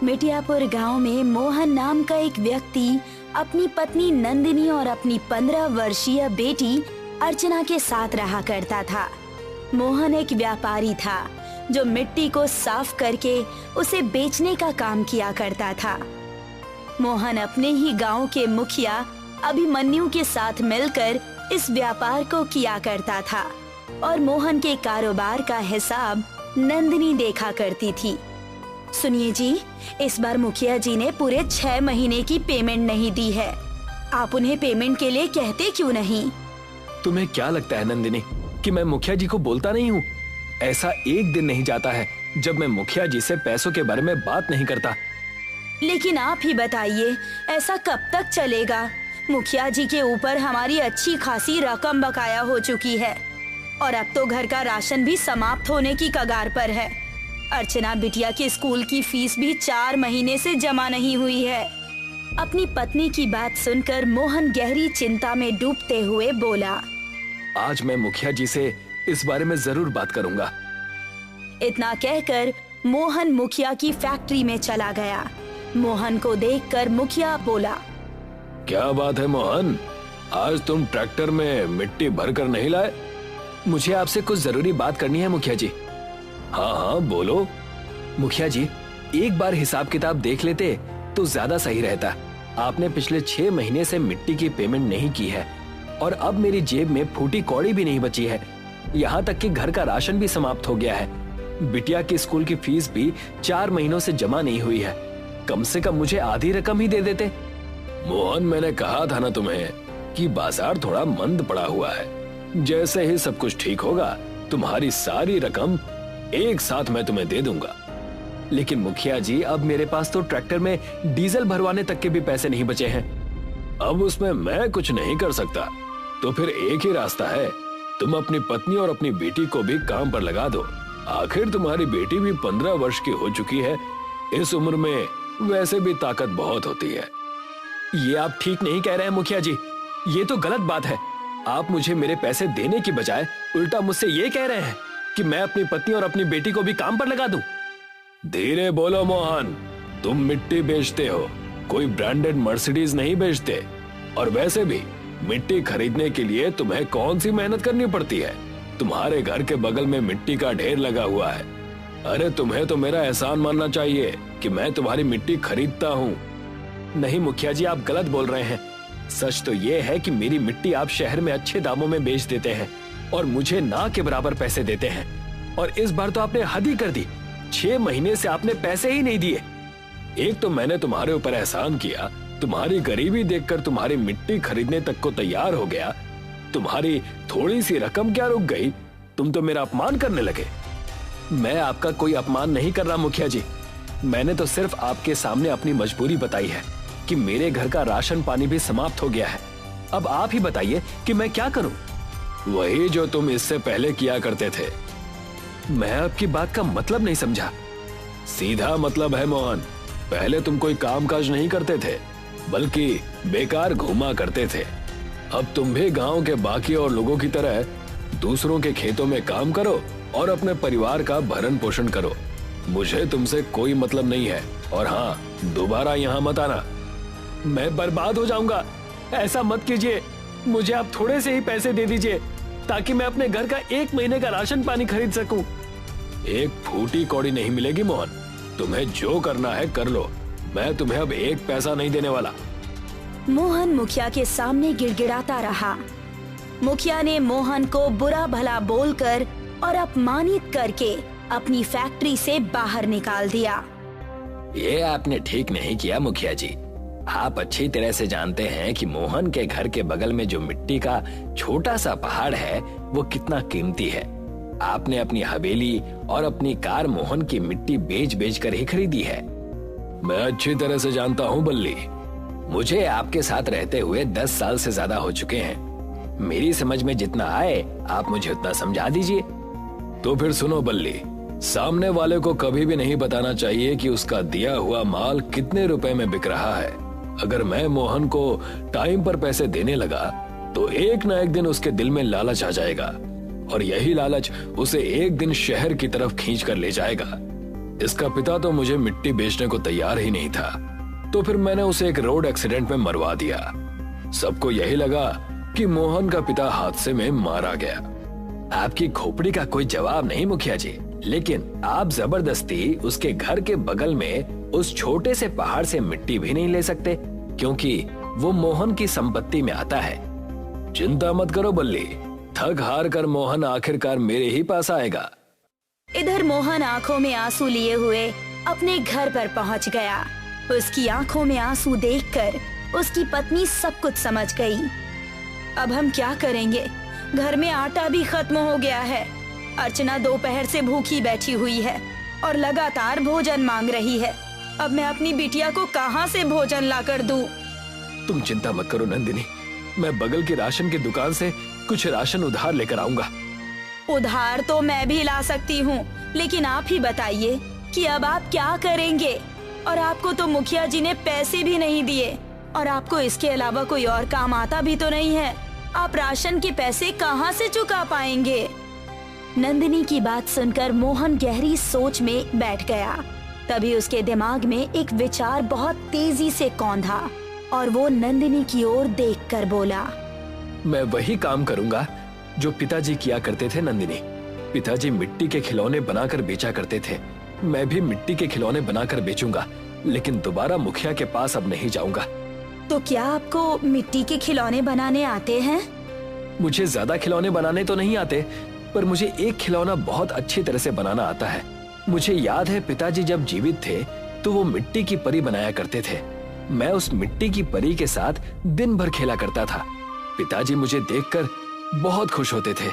मिटियापुर गांव में मोहन नाम का एक व्यक्ति अपनी पत्नी नंदिनी और अपनी 15 वर्षीय बेटी अर्चना के साथ रहा करता था। मोहन एक व्यापारी था जो मिट्टी को साफ करके उसे बेचने का काम किया करता था। मोहन अपने ही गांव के मुखिया अभिमन्यु के साथ मिलकर इस व्यापार को किया करता था और मोहन के कारोबार का हिसाब नंदिनी देखा करती थी। सुनिए जी, इस बार मुखिया जी ने पूरे 6 महीने की पेमेंट नहीं दी है। आप उन्हें पेमेंट के लिए कहते क्यों नहीं? तुम्हें क्या लगता है नंदिनी कि मैं मुखिया जी को बोलता नहीं हूँ? ऐसा एक दिन नहीं जाता है जब मैं मुखिया जी से पैसों के बारे में बात नहीं करता। लेकिन आप ही बताइए, ऐसा कब तक चलेगा? मुखिया जी के ऊपर हमारी अच्छी खासी रकम बकाया हो चुकी है और अब तो घर का राशन भी समाप्त होने की कगार पर है। अर्चना बिटिया के स्कूल की फीस भी 4 महीने से जमा नहीं हुई है। अपनी पत्नी की बात सुनकर मोहन गहरी चिंता में डूबते हुए बोला, आज मैं मुखिया जी से इस बारे में जरूर बात करूंगा। इतना कहकर मोहन मुखिया की फैक्ट्री में चला गया। मोहन को देखकर मुखिया बोला, क्या बात है मोहन, आज तुम ट्रैक्टर में मिट्टी भर कर नहीं लाए? मुझे आपसे कुछ जरूरी बात करनी है मुखिया जी। हाँ हाँ बोलो। मुखिया जी, एक बार हिसाब किताब देख लेते तो ज्यादा सही रहता। आपने पिछले 6 महीने से मिट्टी की पेमेंट नहीं की है और अब मेरी जेब में फूटी कौड़ी भी नहीं बची है। यहाँ तक कि घर का राशन भी समाप्त हो गया है। बिटिया की स्कूल की फीस भी 4 महीनों से जमा नहीं हुई है। कम से कम मुझे आधी रकम ही दे देते। मोहन, मैंने कहा था ना तुम्हें कि बाजार थोड़ा मंद पड़ा हुआ है। जैसे ही सब कुछ ठीक होगा तुम्हारी सारी रकम एक साथ मैं तुम्हें दे दूंगा। लेकिन मुखिया जी, अब मेरे पास तो ट्रैक्टर में डीजल भरवाने तक के भी पैसे नहीं बचे हैं। अब उसमें मैं कुछ नहीं कर सकता। तो फिर एक ही रास्ता है, तुम अपनी पत्नी और अपनी बेटी को भी काम पर लगा दो। आखिर तुम्हारी बेटी भी 15 वर्ष की हो चुकी है। इस उम्र में वैसे भी ताकत बहुत होती है। ये आप ठीक नहीं कह रहे हैं मुखिया जी, ये तो गलत बात है। आप मुझे मेरे पैसे देने की बजाय उल्टा मुझसे ये कह रहे हैं कि मैं अपनी पत्नी और अपनी बेटी को भी काम पर लगा दूं। धीरे बोलो मोहन, तुम मिट्टी बेचते हो, कोई ब्रांडेड मर्सिडीज नहीं बेचते। और वैसे भी मिट्टी खरीदने के लिए तुम्हें कौन सी मेहनत करनी पड़ती है? तुम्हारे घर के बगल में मिट्टी का ढेर लगा हुआ है। अरे तुम्हें तो मेरा एहसान मानना चाहिए कि मैं तुम्हारी मिट्टी खरीदता हूँ। नहीं मुखिया जी, आप गलत बोल रहे हैं। सच तो ये है कि मेरी मिट्टी आप शहर में अच्छे दामों में बेच देते हैं और मुझे ना के बराबर पैसे देते हैं। और इस बार तो आपने हद ही कर दी। 6 महीने से आपने पैसे ही नहीं दिए। एक तो मैंने तुम्हारे ऊपर एहसान किया, तुम्हारी गरीबी देखकर तुम्हारी मिट्टी खरीदने तक को तैयार हो गया। तुम्हारी थोड़ी सी रकम क्या रुक गई? तुम तो मेरा अपमान करने लगे। मैं आपका कोई अपमान नहीं कर रहा मुखिया जी। मैंने तो सिर्फ आपके सामने अपनी मजबूरी बताई है कि मेरे घर का राशन पानी भी समाप्त हो गया है। अब आप ही बताइए कि मैं क्या करूं? वही जो तुम इससे पहले किया करते थे। मैं आपकी बात का मतलब नहीं समझा। सीधा मतलब है मोहन, पहले तुम कोई कामकाज नहीं करते थे बल्कि बेकार घूमा करते थे। अब तुम भी गांव के बाकी और लोगों की तरह दूसरों के खेतों में काम करो और अपने परिवार का भरण पोषण करो। मुझे तुमसे कोई मतलब नहीं है। और हाँ, दोबारा यहाँ मत आना। मैं बर्बाद हो जाऊंगा। ऐसा मत कीजिए। मुझे आप थोड़े से ही पैसे दे दीजिए ताकि मैं अपने घर का 1 महीने का राशन पानी खरीद सकूं। एक फूटी कौड़ी नहीं मिलेगी मोहन। तुम्हें जो करना है कर लो। मैं तुम्हें अब 1 पैसा नहीं देने वाला। मोहन मुखिया के सामने गिड़गिड़ाता रहा। मुखिया ने मोहन को बुरा भला बोलकर और अपमानित करके अपनी फैक्ट्री से बाहर निकाल दिया। ये आपने ठीक नहीं किया मुखिया जी। आप अच्छी तरह से जानते हैं कि मोहन के घर के बगल में जो मिट्टी का छोटा सा पहाड़ है वो कितना कीमती है। आपने अपनी हवेली और अपनी कार मोहन की मिट्टी बेच बेच कर ही खरीदी है। मैं अच्छी तरह से जानता हूँ बल्ली। मुझे आपके साथ रहते हुए 10 साल से ज्यादा हो चुके हैं। मेरी समझ में जितना आए आप मुझे उतना समझा दीजिए। तो फिर सुनो बल्ली, सामने वाले को कभी भी नहीं बताना चाहिए कि उसका दिया हुआ माल कितने रुपए में बिक रहा है। अगर मैं मोहन को टाइम पर पैसे देने लगा तो एक ना एक दिन उसके दिल में लालच आ जाएगा और यही लालच उसे एक दिन शहर की तरफ खींच कर ले जाएगा। इसका पिता तो मुझे मिट्टी बेचने को तैयार ही नहीं था, तो फिर मैंने उसे एक रोड एक्सीडेंट में मरवा दिया। सबको यही लगा कि मोहन का पिता हादसे में मारा गया। आपकी खोपड़ी का कोई जवाब नहीं मुखिया जी, लेकिन आप जबरदस्ती उसके घर के बगल में उस छोटे से पहाड़ से मिट्टी भी नहीं ले सकते, क्योंकि वो मोहन की संपत्ति में आता है। चिंता मत करो बल्ली, थक हार कर मोहन आखिरकार मेरे ही पास आएगा। इधर मोहन आंखों में आंसू लिए हुए अपने घर पर पहुंच गया। उसकी आंखों में आंसू देखकर उसकी पत्नी सब कुछ समझ गई। अब हम क्या करेंगे? घर में आटा भी खत्म हो गया है। अर्चना दोपहर से भूखी बैठी हुई है और लगातार भोजन मांग रही है। अब मैं अपनी बिटिया को कहां से भोजन लाकर दूं? तुम चिंता मत करो नंदिनी, मैं बगल की राशन की दुकान से कुछ राशन उधार लेकर आऊंगा। उधार तो मैं भी ला सकती हूँ, लेकिन आप ही बताइए कि अब आप क्या करेंगे? और आपको तो मुखिया जी ने पैसे भी नहीं दिए, और आपको इसके अलावा कोई और काम आता भी तो नहीं है। आप राशन के पैसे कहाँ से चुका पाएंगे? नंदिनी की बात सुनकर मोहन गहरी सोच में बैठ गया। तभी उसके दिमाग में एक विचार बहुत तेजी से कौंधा और वो नंदिनी की ओर देखकर बोला, मैं वही काम करूंगा जो पिताजी किया करते थे नंदिनी। पिताजी मिट्टी के खिलौने बनाकर बेचा करते थे, मैं भी मिट्टी के खिलौने बनाकर बेचूंगा, लेकिन दोबारा मुखिया के पास अब नहीं जाऊंगा। तो क्या आपको मिट्टी के खिलौने बनाने आते हैं? मुझे ज्यादा खिलौने बनाने तो नहीं आते, पर मुझे एक खिलौना बहुत अच्छी तरह से बनाना आता है। मुझे याद है पिताजी जब जीवित थे तो वो मिट्टी की परी बनाया करते थे। मैं उस मिट्टी की परी के साथ दिन भर खेला करता था। पिताजी मुझे देखकर बहुत खुश होते थे।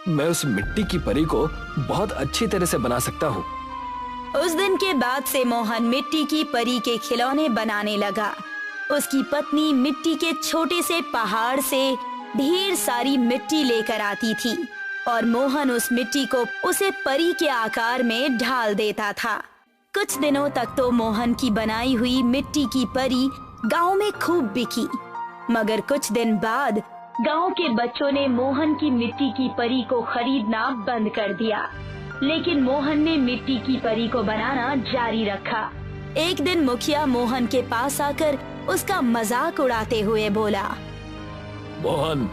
मैं उस मिट्टी की परी को बहुत अच्छी तरह से बना सकता हूँ। उस दिन के बाद से मोहन मिट्टी की परी के खिलौने बनाने लगा। उसकी पत्नी मिट्टी के छोटे से पहाड़ से ढेर सारी मिट्टी लेकर आती थी और मोहन उस मिट्टी को उसे परी के आकार में ढाल देता था। कुछ दिनों तक तो मोहन की बनाई हुई मिट्टी की परी गांव में खूब बिकी, मगर कुछ दिन बाद गांव के बच्चों ने मोहन की मिट्टी की परी को खरीदना बंद कर दिया। लेकिन मोहन ने मिट्टी की परी को बनाना जारी रखा। एक दिन मुखिया मोहन के पास आकर उसका मजाक उड़ाते हुए बोला, मोहन,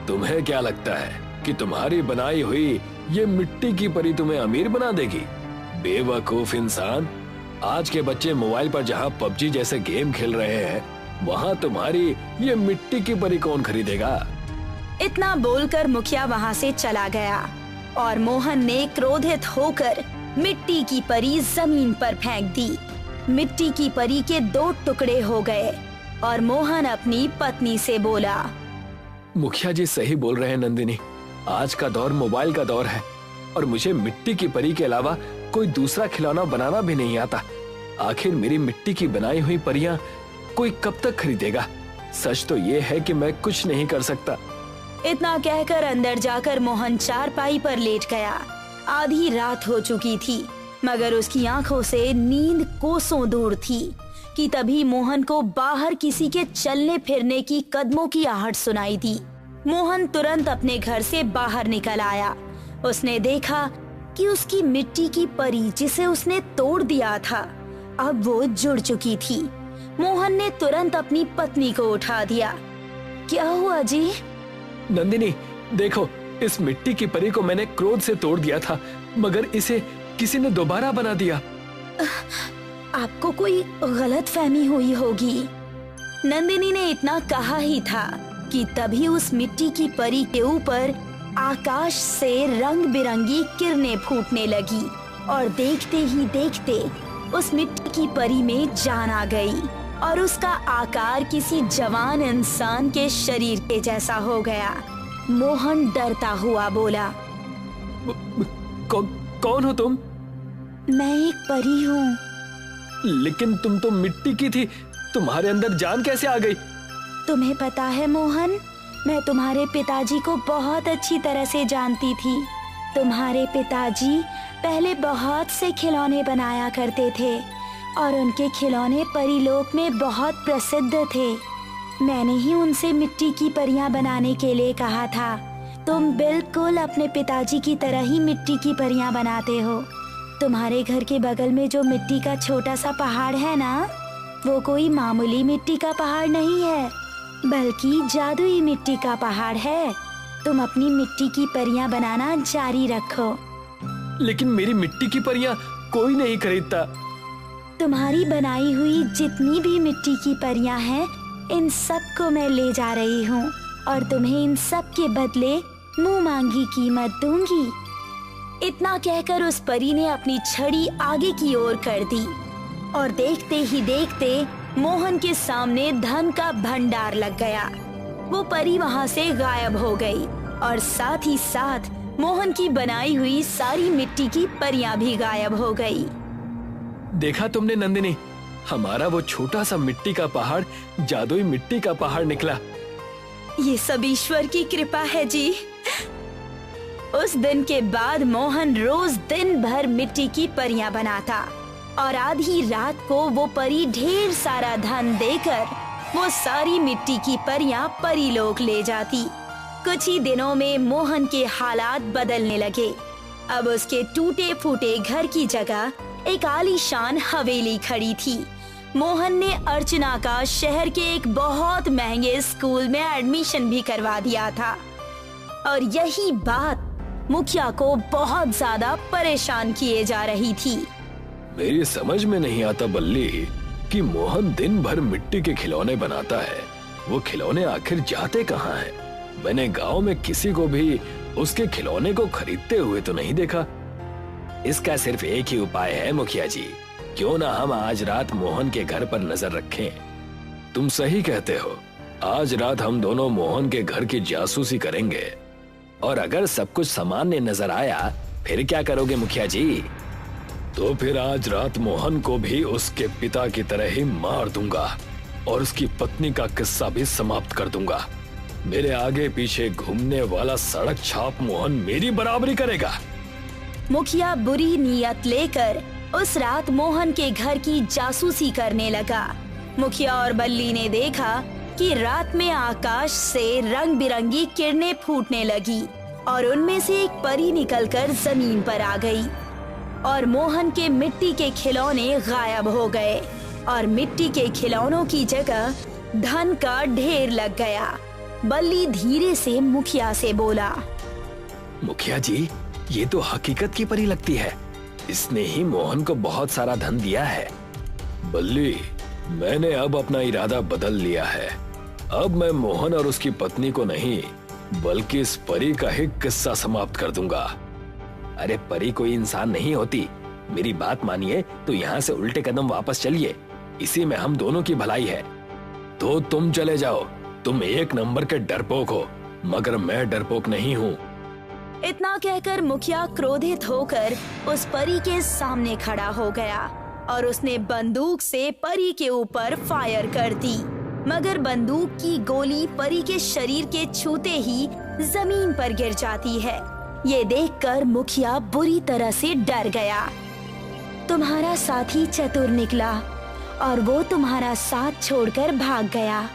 तुम्हें क्या लगता है कि तुम्हारी बनाई हुई ये मिट्टी की परी तुम्हें अमीर बना देगी? बेवकूफ इंसान, आज के बच्चे मोबाइल पर जहाँ पबजी जैसे गेम खेल रहे हैं, वहाँ तुम्हारी ये मिट्टी की परी कौन खरीदेगा? इतना बोलकर मुखिया वहाँ से चला गया और मोहन ने क्रोधित होकर मिट्टी की परी जमीन पर फेंक दी। मिट्टी की परी के 2 टुकड़े हो गए और मोहन अपनी पत्नी से बोला, मुखिया जी सही बोल रहे हैं नंदिनी, आज का दौर मोबाइल का दौर है और मुझे मिट्टी की परी के अलावा कोई दूसरा खिलौना बनाना भी नहीं आता। आखिर मेरी मिट्टी की बनाई हुई परियां कोई कब तक खरीदेगा? सच तो ये है कि मैं कुछ नहीं कर सकता। इतना कहकर अंदर जाकर मोहन चारपाई पर लेट गया। आधी रात हो चुकी थी, मगर उसकी आंखों से नींद कोसों दूर थी कि तभी मोहन को बाहर किसी के चलने फिरने की कदमों की आहट सुनाई दी। मोहन तुरंत अपने घर से बाहर निकल आया। उसने देखा कि उसकी मिट्टी की परी जिसे उसने तोड़ दिया था, अब वो जुड़ चुकी थी। मोहन ने तुरंत अपनी पत्नी को उठा दिया। क्या हुआ जी? नंदिनी, देखो, इस मिट्टी की परी को मैंने क्रोध से तोड़ दिया था, मगर इसे किसी ने दोबारा बना दिया। आपको कोई गलतफहमी हुई होगी। नंदिनी ने इतना कहा ही था कि तभी उस मिट्टी की परी के ऊपर आकाश से रंग बिरंगी किरणें फूटने लगी और देखते ही देखते उस मिट्टी की परी में जान आ गई और उसका आकार किसी जवान इंसान के शरीर के जैसा हो गया। मोहन डरता हुआ बोला, कौन हो तुम? मैं एक परी हूँ। लेकिन तुम तो मिट्टी की थी, तुम्हारे अंदर जान कैसे आ गई? तुम्हें पता है मोहन, मैं तुम्हारे पिताजी को बहुत अच्छी तरह से जानती थी। तुम्हारे पिताजी पहले बहुत से खिलौने बनाया करते थे और उनके खिलौने परीलोक में बहुत प्रसिद्ध थे। मैंने ही उनसे मिट्टी की परियां बनाने के लिए कहा था। तुम बिल्कुल अपने पिताजी की तरह ही मिट्टी की परियां बनाते हो। तुम्हारे घर के बगल में जो मिट्टी का छोटा सा पहाड़ है ना, वो कोई मामूली मिट्टी का पहाड़ नहीं है, बल्कि जादुई मिट्टी का पहाड़ है। तुम अपनी मिट्टी की परियां बनाना जारी रखो। लेकिन मेरी मिट्टी की परियां कोई नहीं खरीदता। तुम्हारी बनाई हुई जितनी भी मिट्टी की परियां हैं, इन सब को मैं ले जा रही हूँ और तुम्हें इन सब के बदले मुंह मांगी कीमत दूंगी। इतना कहकर उस परी ने अपनी छड़ी आगे की ओर कर दी और देखते ही देखते मोहन के सामने धन का भंडार लग गया। वो परी वहाँ से गायब हो गई और साथ ही साथ मोहन की बनाई हुई सारी मिट्टी की परियां भी गायब हो गई। देखा तुमने नंदिनी, हमारा वो छोटा सा मिट्टी का पहाड़ जादुई मिट्टी का पहाड़ निकला। ये सब ईश्वर की कृपा है जी। उस दिन के बाद मोहन रोज दिन भर मिट्टी की परियां बनाता और आधी रात को वो परी ढेर सारा धन देकर वो सारी मिट्टी की परियां परीलोक ले जाती। कुछ ही दिनों में मोहन के हालात बदलने लगे। अब उसके टूटे फूटे घर की जगह एक आलीशान हवेली खड़ी थी। मोहन ने अर्चना का शहर के एक बहुत महंगे स्कूल में एडमिशन भी करवा दिया था और यही बात मुखिया को बहुत ज्यादा परेशान किए जा रही थी। मेरी समझ में नहीं आता बल्ली कि मोहन दिन भर मिट्टी के खिलौने बनाता है, वो खिलौने आखिर जाते कहाँ हैं? मैंने गांव में किसी को भी उसके खिलौने को खरीदते हुए तो नहीं देखा। इसका सिर्फ एक ही उपाय है मुखिया जी, क्यों ना हम आज रात मोहन के घर पर नजर रखें। तुम सही कहते हो, आज रात हम दोनों मोहन के घर की जासूसी करेंगे और अगर सब कुछ सामान्य नजर आया फिर क्या करोगे मुखिया जी? तो फिर आज रात मोहन को भी उसके पिता की तरह ही मार दूंगा और उसकी पत्नी का किस्सा भी समाप्त कर दूंगा। मेरे आगे पीछे घूमने वाला सड़क छाप मोहन मेरी बराबरी करेगा। मुखिया बुरी नीयत लेकर उस रात मोहन के घर की जासूसी करने लगा। मुखिया और बल्ली ने देखा कि रात में आकाश से रंग बिरंगी किरणें फूटने लगी और उनमें से एक परी निकलकर जमीन पर आ गई और मोहन के मिट्टी के खिलौने गायब हो गए और मिट्टी के खिलौनों की जगह धन का ढेर लग गया। बल्ली धीरे से मुखिया से बोला, मुखिया जी, ये तो हकीकत की परी लगती है, इसने ही मोहन को बहुत सारा धन दिया है। बल्ली, मैंने अब अपना इरादा बदल लिया है। अब मैं मोहन और उसकी पत्नी को नहीं बल्कि इस परी का ही किस्सा समाप्त कर दूंगा। अरे परी कोई इंसान नहीं होती, मेरी बात मानिए तो यहाँ से उल्टे कदम वापस चलिए, इसी में हम दोनों की भलाई है। तो तुम चले जाओ, तुम एक नंबर के डरपोक हो, मगर मैं डरपोक नहीं हूँ। इतना कहकर मुखिया क्रोधित होकर उस परी के सामने खड़ा हो गया और उसने बंदूक से परी के ऊपर फायर कर दी, मगर बंदूक की गोली परी के शरीर के छूते ही जमीन पर गिर जाती है। ये देखकर मुखिया बुरी तरह से डर गया। तुम्हारा साथी चतुर निकला और वो तुम्हारा साथ छोड़कर भाग गया।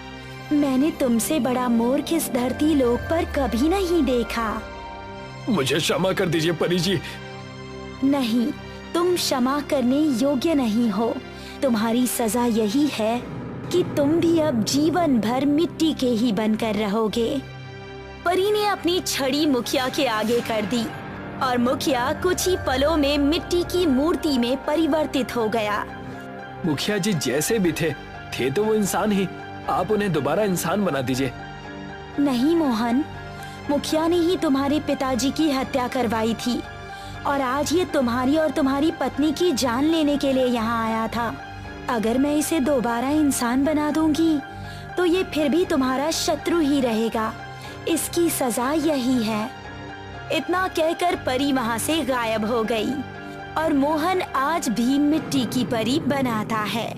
मैंने तुमसे बड़ा मूर्ख इस धरती लोक पर कभी नहीं देखा। मुझे क्षमा कर दीजिए परी जी। नहीं, तुम क्षमा करने योग्य नहीं हो। तुम्हारी सजा यही है कि तुम भी अब जीवन भर मिट्टी के ही बनकर रहोगे। परी ने अपनी छड़ी मुखिया के आगे कर दी और मुखिया कुछ ही पलों में मिट्टी की मूर्ति में परिवर्तित हो गया। मुखिया जी जैसे भी थे तो वो इंसान ही, आप उन्हें दोबारा इंसान बना दीजिए। नहीं मोहन, मुखिया ने ही तुम्हारे पिताजी की हत्या करवाई थी और आज ये तुम्हारी और तुम्हारी पत्नी की जान लेने के लिए यहाँ आया था। अगर मैं इसे दोबारा इंसान बना दूंगी तो ये फिर भी तुम्हारा शत्रु ही रहेगा। इसकी सजा यही है। इतना कहकर परी वहाँ से गायब हो गई और मोहन आज भी मिट्टी की परी बनाता है।